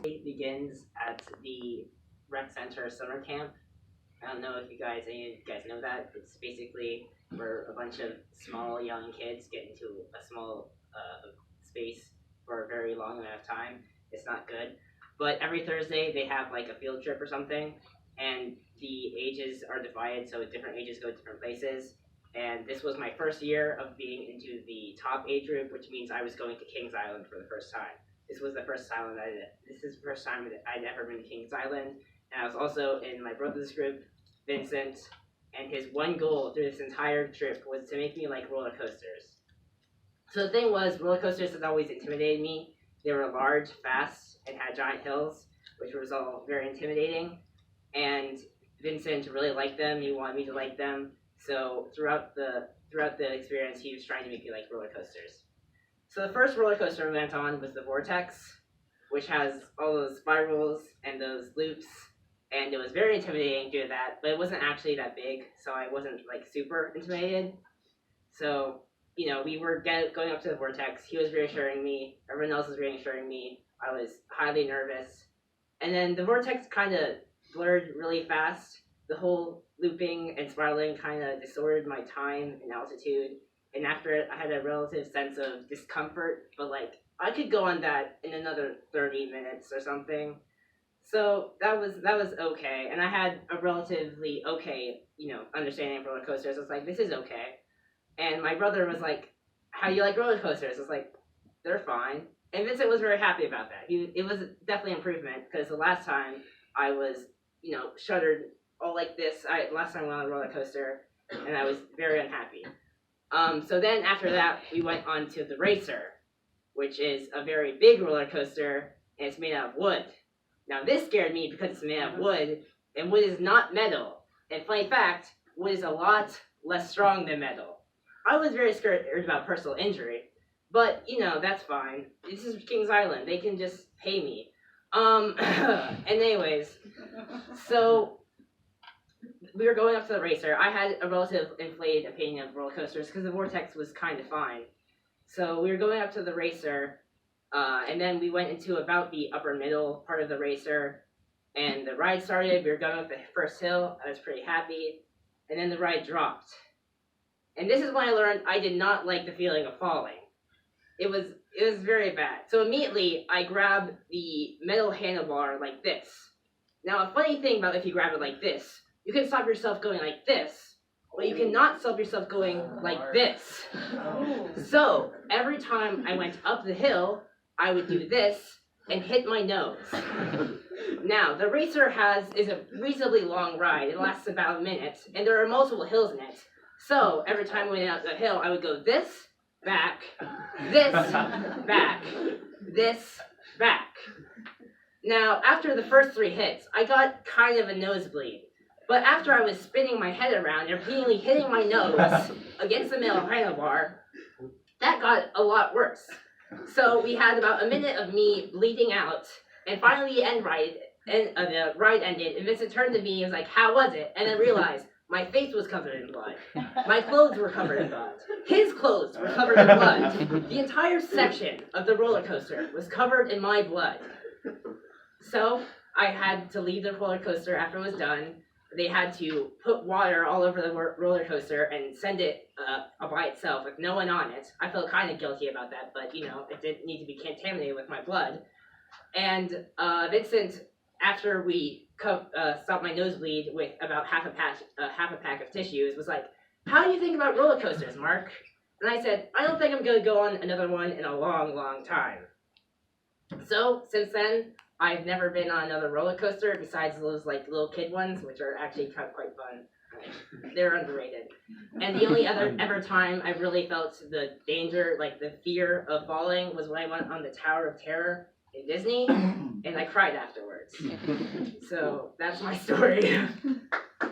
It begins at the rec center summer camp. I don't know if any of you guys know that. It's basically where a bunch of small young kids get into a small space for a very long amount of time. It's not good. But every Thursday they have like a field trip or something, and the ages are divided, so different ages go to different places. And this was my first year of being into the top age group, which means I was going to Kings Island for the first time. This is the first time that I'd ever been to Kings Island, and I was also in my brother's group, Vincent, and his one goal through this entire trip was to make me like roller coasters. So the thing was, roller coasters has always intimidated me. They were large, fast, and had giant hills, which was all very intimidating. And Vincent really liked them. He wanted me to like them. So throughout the experience, he was trying to make me like roller coasters. So the first roller coaster we went on was the Vortex, which has all those spirals and those loops, and it was very intimidating due to that, but it wasn't actually that big, so I wasn't like super intimidated. So, we were going up to the Vortex. He was reassuring me, everyone else was reassuring me. I was highly nervous. And then the Vortex kind of blurred really fast. The whole looping and spiraling kind of distorted my time and altitude. And after it, I had a relative sense of discomfort, but like, I could go on that in another 30 minutes or something. So that was okay. And I had a relatively okay, understanding of roller coasters. I was like, this is okay. And my brother was like, how do you like roller coasters? I was like, they're fine. And Vincent was very happy about that. It was definitely an improvement, because the last time I was, shuddered all like this. Last time I went on a roller coaster, and I was very unhappy. So then after that, we went on to the Racer, which is a very big roller coaster, and it's made out of wood. Now this scared me because it's made out of wood, and wood is not metal. And funny fact, wood is a lot less strong than metal. I was very scared about personal injury, but that's fine. This is Kings Island; they can just pay me. And anyways, so we were going up to the Racer. I had a relative inflated opinion of roller coasters because the Vortex was kind of fine. So we were going up to the Racer, and then we went into about the upper middle part of the Racer, and the ride started. We were going up the first hill. I was pretty happy, and then the ride dropped. And this is when I learned I did not like the feeling of falling. It was very bad. So immediately I grabbed the metal handlebar like this. Now a funny thing about if you grab it like this, you can stop yourself going like this, but you cannot stop yourself going like this. So every time I went up the hill, I would do this and hit my nose. Now the Racer is a reasonably long ride. It lasts about a minute, and there are multiple hills in it. So every time I went out the hill, I would go this, back, this, back, this, back. Now, after the first 3 hits, I got kind of a nosebleed. But after I was spinning my head around and repeatedly hitting my nose against the metal handlebar, that got a lot worse. So we had about a minute of me bleeding out, and finally the ride ended, and Vincent turned to me and was like, how was it? And then realized my face was covered in blood. My clothes were covered in blood. His clothes were covered in blood. The entire section of the roller coaster was covered in my blood. So I had to leave the roller coaster after it was done. They had to put water all over the roller coaster and send it by itself with no one on it. I felt kind of guilty about that, but it didn't need to be contaminated with my blood. And Vincent, after we stopped my nosebleed with about half a pack of tissues, was like, how do you think about roller coasters, Mark? And I said, I don't think I'm going to go on another one in a long, long time. So since then, I've never been on another roller coaster besides those like little kid ones, which are actually quite fun. They're underrated. And the only ever time I really felt the danger, like the fear of falling, was when I went on the Tower of Terror in Disney, and I cried afterwards. So that's my story.